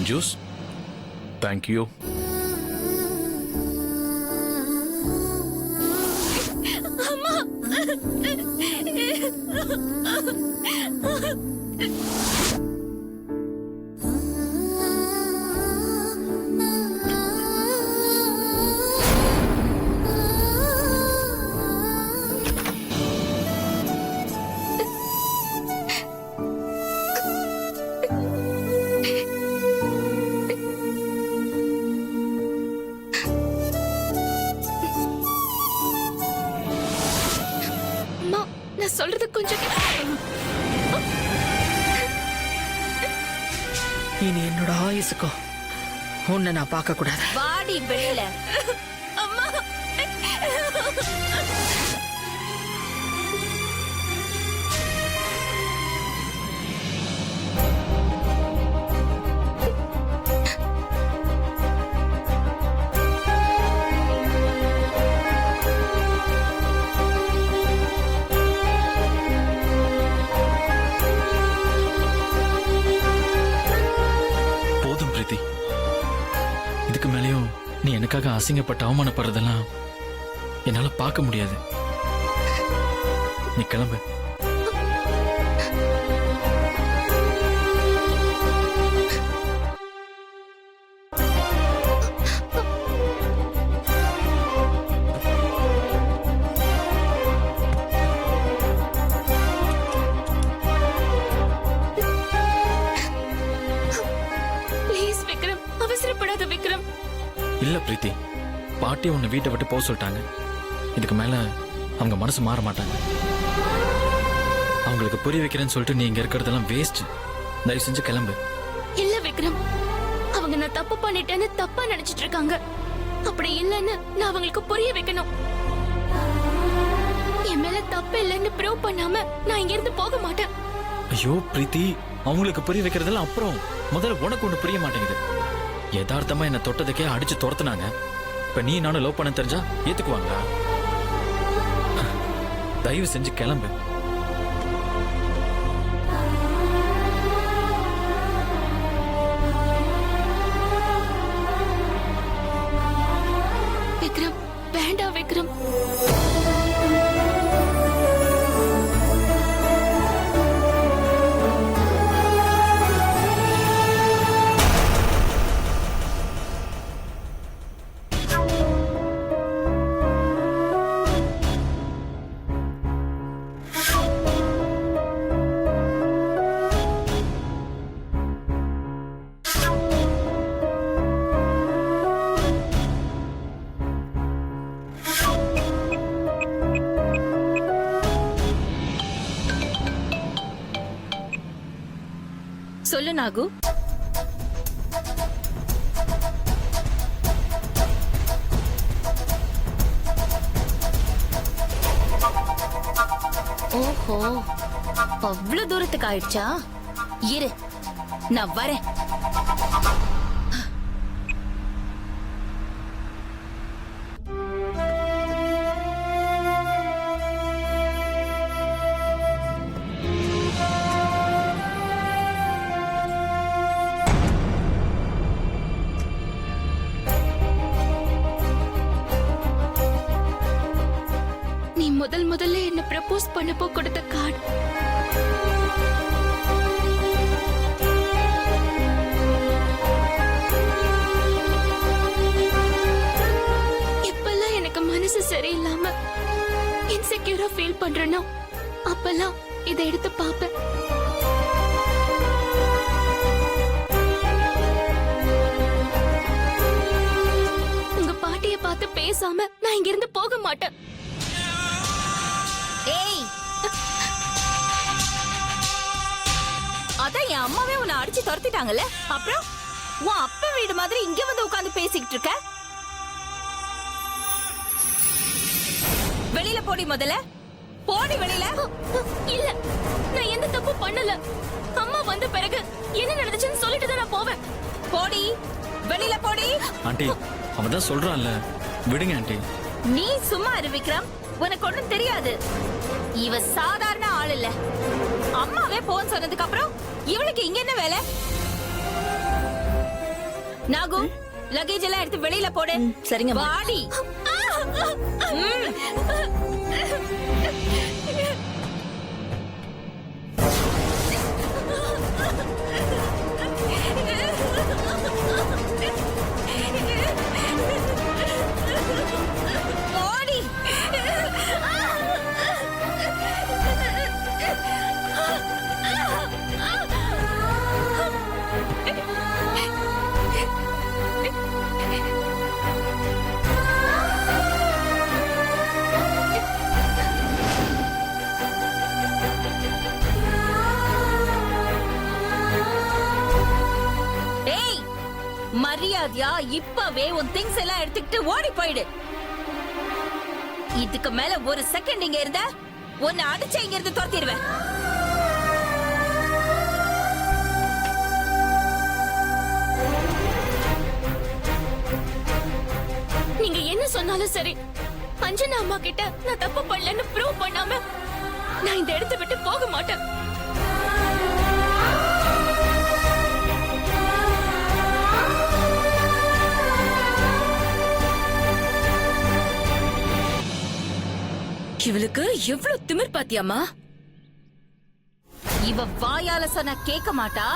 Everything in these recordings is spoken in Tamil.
Lemon juice. தேங்க்யூ. நான் சொல்றது கொஞ்சம் இனி என்னோட ஆயுசுக்கும் உன்னை நான் பார்க்க கூடாது. வாடி வெளியில. அம்மா. இதுக்கு மேலேயும் நீ எனக்காக அசிங்கப்பட்டு அவமானப்படுறதெல்லாம் என்னால பார்க்க முடியாது. நீ கிளம்பு. இல்ல பிரீத்தி, பாட்டி உன்னை வீட்டை விட்டு போக சொல்லிட்டாங்க. இதுக்கு மேல அவங்க மனசு மாற மாட்டாங்க. அவங்களுக்கு புரிய வைக்கிறேன்னு சொல்லிட்டு நீ இங்க இருக்கிறதெல்லாம் வேஸ்ட். தயவு செஞ்சு கிளம்பு. இல்ல விக்ரம், அவங்க நான் தப்பு பண்ணிட்டேன்னு தப்பா நினைச்சிட்டு இருக்காங்க. அப்படி இல்லைன்னு நான் அவங்களுக்கு புரிய வைக்கணும். என் மேல தப்பு இல்லைன்னு ப்ரூவ் பண்ணாம நான் இங்க இருந்து போக மாட்டேன். ஐயோ பிரீத்தி, அவங்களுக்கு புரிய வைக்கிறதெல்லாம் அப்புறம். முதல்ல உனக்கு ஒண்ணு புரிய மாட்டேங்குது. யதார்த்தமா என்ன தொட்டதுக்கே அடிச்சு துரத்துனாங்க. இப்ப நீ நானும் லவ் பண்ண தெரிஞ்சா ஏத்துக்குவாங்களா? தயவு செஞ்சு கிளம்பு. விக்ரம், வேண்டாம் விக்ரம். சொல்லு நாகு. ஓஹோ, அவ்வளவு தூரத்துக்கு ஆயிடுச்சா? இரு, நான் வரேன். முதல்ல என்ன ப்ரப்போஸ் பண்ணப்போ கொடுத்த கார்டு. இப்பெல்லாம் எனக்கு மனசு சரியில்லாம இன்செக்யூரா ஃபீல் பண்றேன்னா அப்பெல்லாம் இதை எடுத்து பாப்பேன். உங்க பாட்டிய பார்த்து பேசாம நான் இங்க இருந்து போக மாட்டேன். ஏய், அதான் என் அம்மாவே உன்னை அடிச்சு துரத்திட்டாங்கல்ல, அப்புறம் உன் அப்பா வீடு மாதிரி இங்க வந்து உட்கார்ந்து பேசிக்கிட்டு இருக்க. வெளியில போடி, முதல்ல போடி வெளியில. இல்ல, நான் எந்த தப்பு பண்ணல. அம்மா வந்த பிறகு என்ன நடந்துச்சுன்னு சொல்லிட்டு தான் நான் போவேன். போடி வெளியில போடி. ஆண்டி, அவன் தான் சொல்றான்ல, விடுங்க ஆண்டி. நீ சும்மா இரு விக்ரம், உனக்கு ஒண்ணும் தெரியாது. இவ சாதாரண ஆள் இல்ல. அம்மாவே போன் சொன்னதுக்கு அப்புறம் இவளுக்கு இங்க என்ன வேலை? நாகு லக்கேஜ் எல்லாம் எடுத்து வெளியில போடு. சரிங்க வாடி. வாடி. ஏய், மரியாதையா இப்பவே உன் திங்ஸ் எல்லாம் எடுத்துக்கிட்டு ஓடி போயிடு. இதுக்கு மேல ஒரு செகண்ட் இங்க இருந்த உன்னை அடிச்சு இங்க இருந்து துரத்திடுவேன். நீங்க என்ன சொன்னாலும் சரி, அஞ்சனா அம்மா கிட்ட நான் தப்பு பண்ணலன்னு ப்ரூவ் பண்ணாம நான் இந்த இடத்தை விட்டு போக மாட்டேன். இவளுக்கு எவ்வளவு திமிர் பாத்தியாமா? இவ வாயால சொன்ன கேட்க மாட்டா.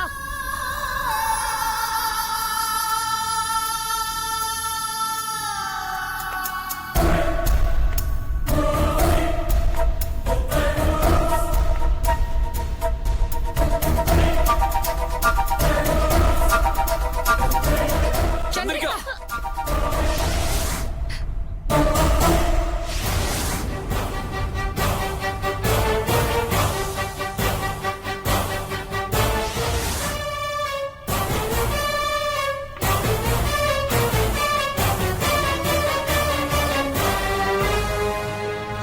சந்திரிகா,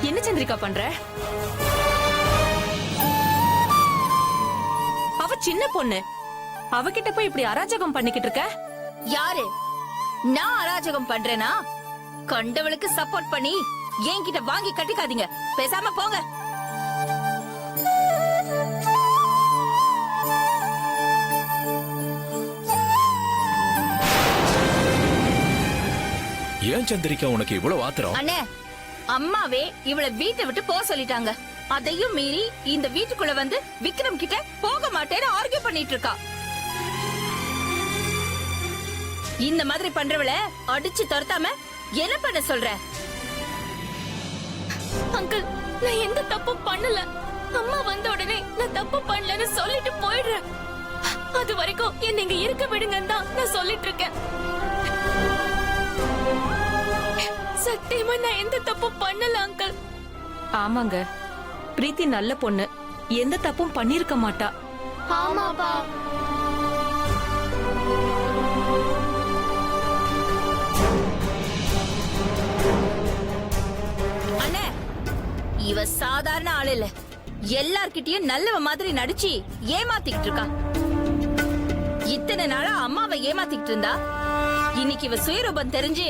என்ன சந்திரிகா பண்ற? அவ சின்ன பொண்ணு, அவகிட்ட போய் இப்படி அராஜகம் பண்ணிக்கிட்டு இருக்க? யாரு? நான் அராஜகம் பண்றேனா? கண்டவளுக்கு சப்போர்ட் பண்ணி என்கிட்ட வாங்கி கட்டிக்காதீங்க. பேசாம போங்க. ஏன் சந்திரிகா உனக்கு இவ்வளவு ஆத்திரம்? அண்ணே, அம்மாவே இவளை வீட்டை விட்டு போக சொல்லிட்டாங்க. அதையும் மீறி இந்த வீட்டுக்குள்ள வந்து விக்ரம் கிட்ட போக மாட்டேன்னு ஆர்கியூ பண்ணிட்டு இருக்கா. இந்த மாதிரி பண்றவள அடிச்சு துரத்தாம என்ன பண்ண சொல்ற? அங்கிள், நான் எந்த தப்பும் பண்ணல. அம்மா வந்த உடனே நான் தப்பு பண்ணலன்னு சொல்லிட்டு போயிடுறேன். அது வரைக்கும் என்ன இங்க இருக்க விடுங்கன்னு தான் நான் சொல்லிட்டு இருக்கேன். சத்தியமா நான் எந்த தப்பும் பண்ணல அங்கிள். ஆமாங்க, பிரீத்தி நல்ல பொண்ணு, எந்த தப்பும் பண்ணிருக்க மாட்டா. ஆமாப்பா. அண்ணே, இவ சாதாரண ஆள் இல்ல. எல்லார்கிட்டயும் நல்லவ மாதிரி நடிச்சு ஏமாத்திக்கிட்டு இருக்கா. இத்தனை நாளா அம்மாவை ஏமாத்திக்கிட்டு இருந்தா, இன்னைக்கு இவ சுயரூபம் தெரிஞ்சு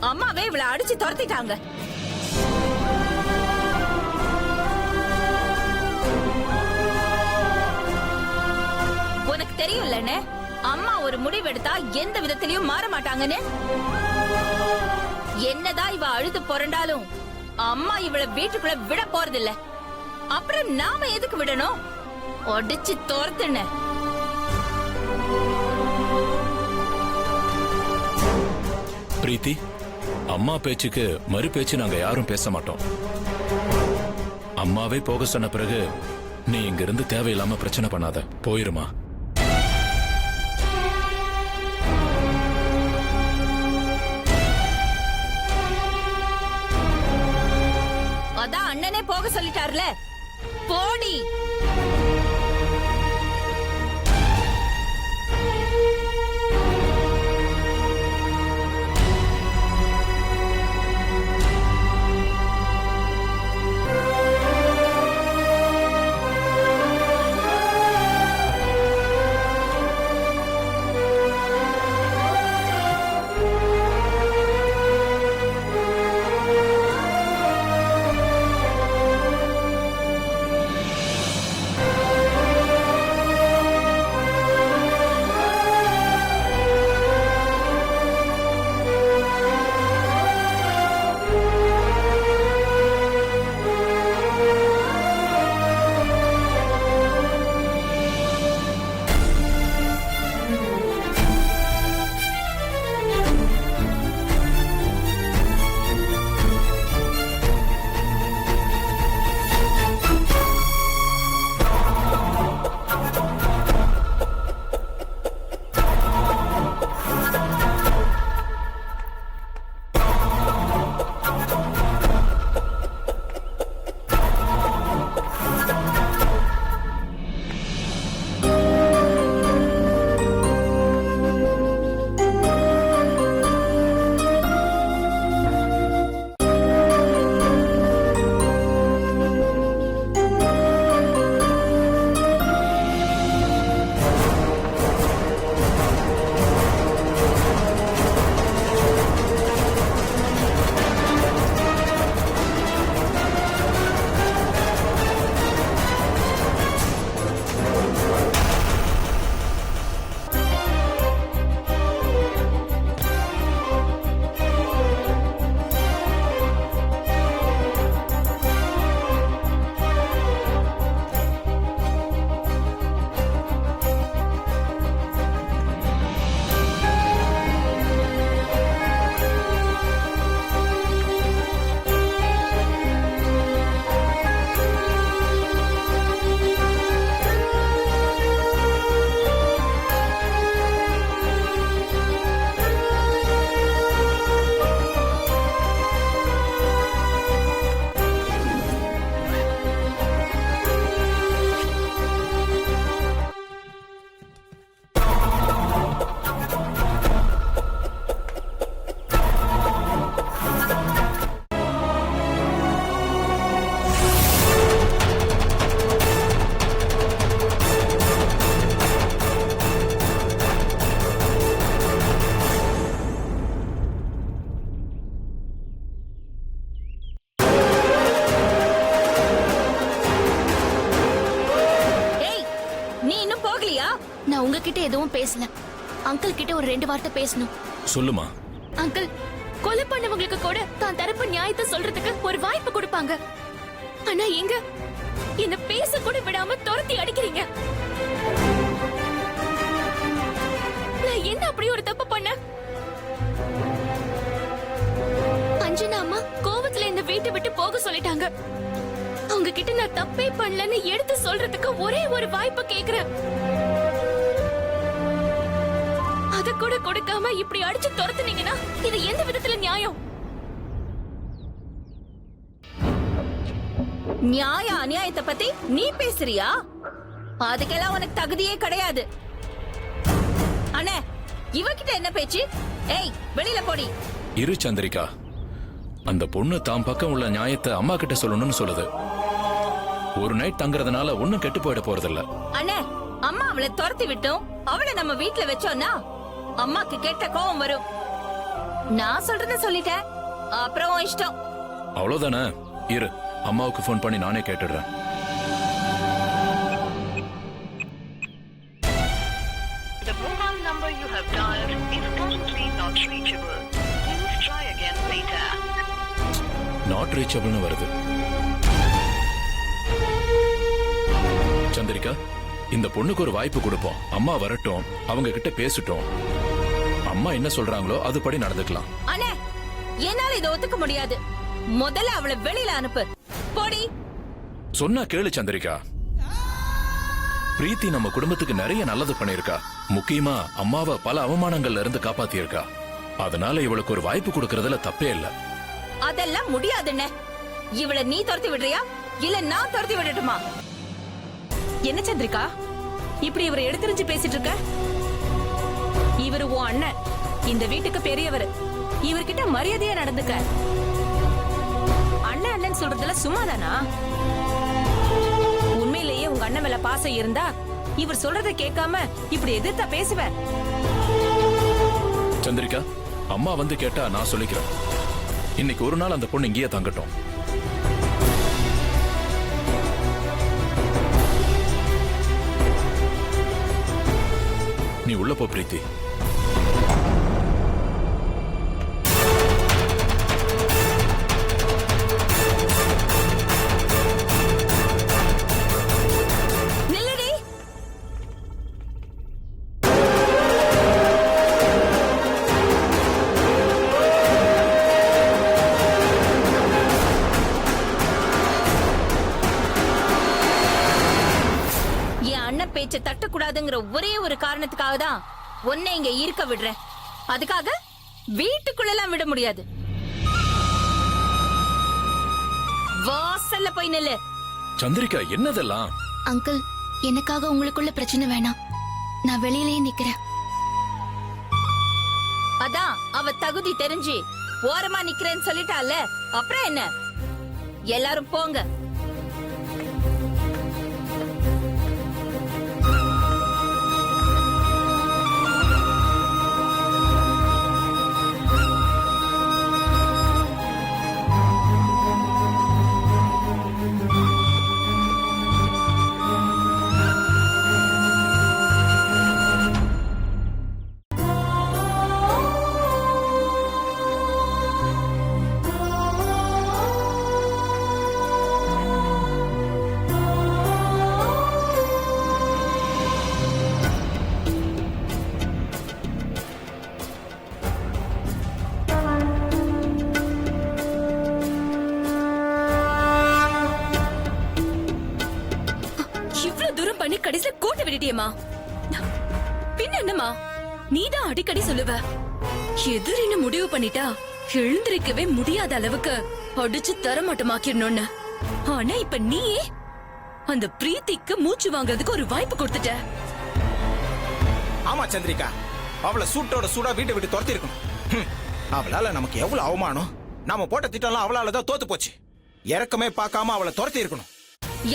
அம்மாவே இவளை அடிச்சு துரத்திட்டாங்க. உனக்கு தெரியும்லன்னு, அம்மா ஒரு முடிவெடுத்தா எந்த விதத்திலயும் மாற மாட்டாங்கன்னு. என்னதான் இவ அழுது புரண்டாலும் அம்மா இவளை வீட்டுக்குள்ள விட போறதில்ல. அப்புறம் நாம எதுக்கு விடணும்? அடிச்சு துரத்துன. பிரீத்தி, அம்மா பேச்சுக்கு மறு பேச்சு நாங்க யாரும் பேச மாட்டோம். அம்மாவே போக சொன்ன பிறகு நீ இங்க இருந்து தேவையில்லாம பிரச்சனை பண்ணாத, போயிருமா. அதான் அண்ணனே போக சொல்லிட்டார்ல, போடி. நான் உங்ககிட்ட எதுவும் பேசல. அங்கிள் கிட்ட ஒரு 2 வார்த்தை பேசணும். சொல்லுமா. அங்கிள், கொலை பண்ணவங்களுக்கு கூட தான் தரப்பு நியாயத்தை சொல்றதுக்கு ஒரு வாய்ப்பு கொடுப்பாங்க. ஆனா எங்க என்ன பேச கூட விடாம துரத்தி அடிக்கிறீங்க. நான் என்ன அப்படி ஒரு தப்பு பண்ண? அஞ்சனா அம்மா கோவத்துல இந்த வீட்டை விட்டு போக சொல்லிட்டாங்க. அவங்க கிட்ட நான் தப்பே பண்ணலன்னு எடுத்து சொல்றதுக்கு ஒரே ஒரு வாய்ப்பு கேக்குறேன். அத கூட கொடுக்காம இப்படி அடிச்சு துரத்துனீங்கன்னா இது எந்த விதத்துல நியாயம்? நியாய அநியாயத்தை பத்தி நீ பேசுறியா? அதுக்கெல்லாம் உனக்கு தகுதியே கிடையாது. அண்ணே, இவகிட்ட என்ன பேச்சு? ஏய், வெளியில போடி. இரு சந்திரிகா, அந்த பொண்ணு தாம் பக்கம் உள்ள நியாயத்தை அம்மா கிட்ட சொல்லணும்னு சொல்லுது. ஒரு நைட் தங்குறதுனால ஒன்னும் கெட்டு போயிட போறதில்ல. அண்ணே, அம்மா அவளை துரத்தி விட்டோம், அவளை நம்ம வீட்ல வச்சோம்னா அம்மாக்கு கெட்ட கோவம் வரும். நான் சொல்றத சொல்லிட்டேன், அப்புறம் உன் இஷ்டம். அவ்வளவுதானே? இரு, அம்மாவுக்கு ஃபோன் பண்ணி நானே கேட்டுடுறேன். The mobile number you have dialed is currently not reachable. Please try again later. Not ரீச்சபிள்னு வருது. சந்திரிகா, இந்த பொண்ணுக்கு ஒரு வாய்ப்பு கொடுப்போம். அம்மா வரட்டும், அவங்க கிட்ட பேசட்டும். அம்மா என்ன சொல்றாங்களோ அதுபடி நடந்துக்கலாம். அண்ணே, என்னால இதை ஒத்துக்க முடியாது. முதல்ல அவளை வெளியில அனுப்பு. போடி. சொன்னா கேளு சந்திரிகா. பிரீத்தி நம்ம குடும்பத்துக்கு நிறைய நல்லது பண்ணிருக்கா. முக்கியமா அம்மாவை பல அவமானங்கள்ல இருந்து காப்பாத்தியிருக்கா. அதனால இவளுக்கு ஒரு வாய்ப்பு கொடுக்கறதுல தப்பே இல்ல. அதெல்லாம் முடியாதுண்ணே. இவளை நீ துரத்தி விடுறியா இல்ல நான் துரத்தி விடட்டுமா? என்ன சந்திரிகா, இப்படி இவரை எடுத்துரிஞ்சு பேசிட்டு இருக்க? இவரு உன் அண்ணன், இந்த வீட்டுக்கு பெரியவர். இவர்கிட்ட மரியாதையா நடந்துக்க. அண்ணன் அண்ணன் சொல்றதுல சும்மாதானா? உண்மையிலேயே உங்க அண்ணன் மேல பாசம் இருந்தா இவர் சொல்றதை கேட்காம இப்படி எதிர்த்தா பேசுவ? சந்திரிகா, அம்மா வந்து கேட்டா நான் சொல்லிக்கிறேன். இன்னைக்கு ஒரு நாள் அந்த பொண்ணு இங்கேயே தங்கட்டும். நீ உள்ள போ பிரீத்தி. நில்லடி. என் அண்ணன் பேச்சை தட்டக்கூடாதுங்கிற ஒரே ஒரு காரணத்துக்காக தான் உன்னை இங்க இருக்க விடுறேன். அதுக்காக வீட்டுக்குள்ளெல்லாம் விட முடியாது. வாசல்ல போய் நில்லு. சந்திரிகா, என்னதெல்லாம்? அங்கிள், எனக்காக உங்களுக்குள்ள பிரச்சனை வேணாம். நான் வெளியிலேயே நிக்கிறேன். அதான் அவ தகுதி தெரிஞ்சு ஓரமா நிக்கிறேன்னு சொல்லிட்டால, அப்புறம் என்ன? எல்லாரும் போங்க. கடைசில கோட்டை விட்டுட்டியம்மா. பின்ன என்னம்மா, நீதான் அடிக்கடி சொல்லுவ, எதிரின்னு முடிவு பண்ணிட்டா எழுந்திருக்கவே முடியாத அளவுக்கு அடிச்சு தரமாட்டமாக்கிடணும்னு. ஆனா இப்ப நீயே அந்த பிரீத்திக்கு மூச்சு வாங்குறதுக்கு ஒரு வாய்ப்பு கொடுத்துட்ட. ஆமா சந்திரிகா, அவளை சூட்டோட சூடா வீட்டை விட்டு துரத்தி இருக்கணும். அவளால நமக்கு எவ்வளவு அவமானம். நாம போட்ட திட்டம்லாம் அவளால தான் தோத்து போச்சு. இறக்கமே பார்க்காம அவளை துரத்தி இருக்கணும்.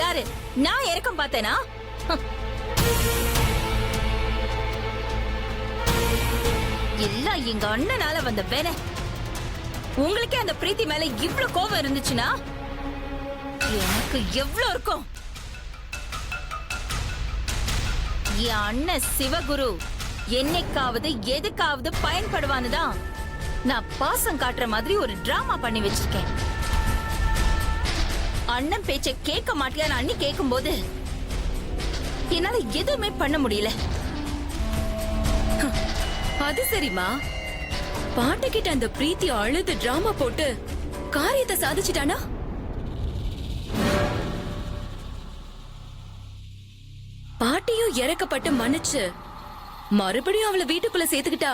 யாரு? நான் இறக்கம் பார்த்தேனா? எல்லாம் எங்க அண்ணனால வந்த வேலை. உங்களுக்கே அந்த பிரீத்தி மேல இவ்வளவு கோபம் இருந்துச்சுன்னா எனக்கு எவ்வளவு இருக்கும்? என் அண்ணன் சிவகுரு என்னைக்காவது எதுக்காவது பயன்படுவானுதான் நான் பாசம் காட்டுற மாதிரி ஒரு டிராமா பண்ணி வச்சிருக்கேன். அண்ணன் பேச்ச கேட்க மாட்டியான்னு அண்ணி கேட்கும்போது என்னால எதுவுமே பண்ண முடியல. அது சரிம்மா, பாட்டுக்கிட்ட அந்த பிரீத்தி அழுது டிராமா போட்டு காரியத்தை சாதிச்சிட்டானா? பாட்டியும் இறக்கப்பட்டு மன்னிச்சு மறுபடியும் அவளை வீட்டுக்குள்ள சேர்த்துக்கிட்டா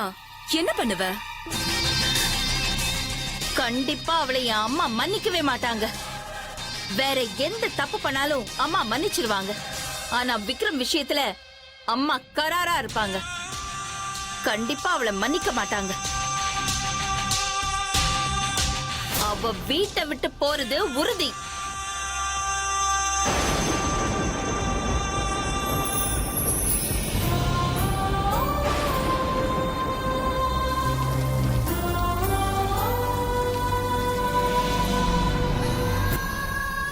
என்ன பண்ணுவ? கண்டிப்பா அவளை என் அம்மா மன்னிக்கவே மாட்டாங்க. வேற எந்த தப்பு பண்ணாலும் அம்மா மன்னிச்சிருவாங்க. ஆனா விக்ரம் விஷயத்துல அம்மா கராரா இருப்பாங்க. கண்டிப்பா அவளை மன்னிக்க மாட்டாங்க. அவ வீட்டை விட்டு போறது உறுதி.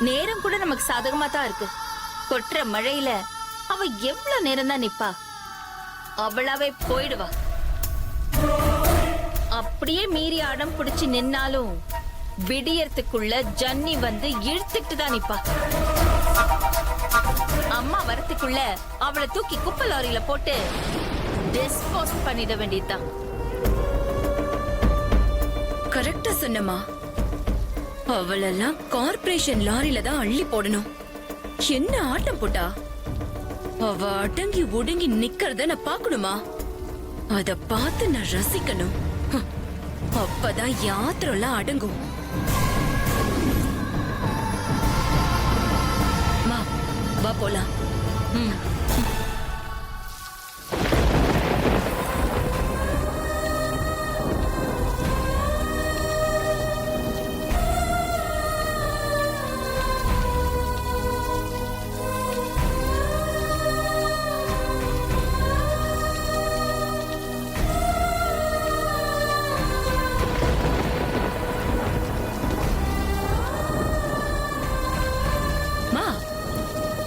நேரம் கூட நமக்கு சாதகமா தான் இருக்கு. கொற்ற மழையில அவ எவ்வளவு நேரம் தான் நிப்பா? அவளாவே போயிடுவா. அப்படியே மீறி அடம் பிடிச்சு நின்னாலும் விடியறதுக்குள்ள ஜன்னி வந்து இழுத்துட்டு தான் நிப்பா. அம்மா வரத்துக்குள்ள அவளை தூக்கி குப்பை லாரியில போட்டு டிஸ்போஸ் பண்ணிட வேண்டியதுதான். கரெக்டா சொன்னமா. அவளெல்லாம் கார்ப்பரேஷன் லாரியில தான் அள்ளி போடணும். என்ன ஆட்டம் போட்டா? அவ அடங்கி ஒடுங்கி நிக்கிறத நான் பாக்கணுமா? அத பார்த்து நான் ரசிக்கணும். அப்பதான் யாத்திரெல்லாம் அடங்கும். வா போலாம்.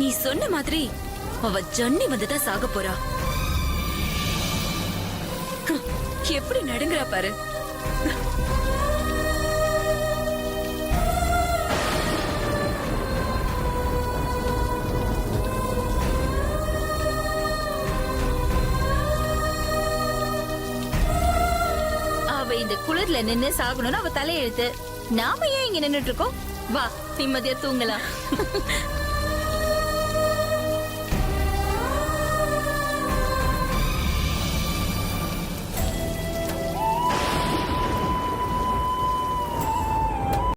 நீ சொன்ன மாதிரி அவ ஜன்னி வந்துதான் சாக போறா. எப்படி நடுங்குறா பாரு. அவ இந்த குளிர்ல நின்னு சாகணும்னு அவ தலையெழுத்து. நாம ஏன் இங்க நின்னுட்டு இருக்கோம்? வா நிம்மதியா தூங்கலாம்.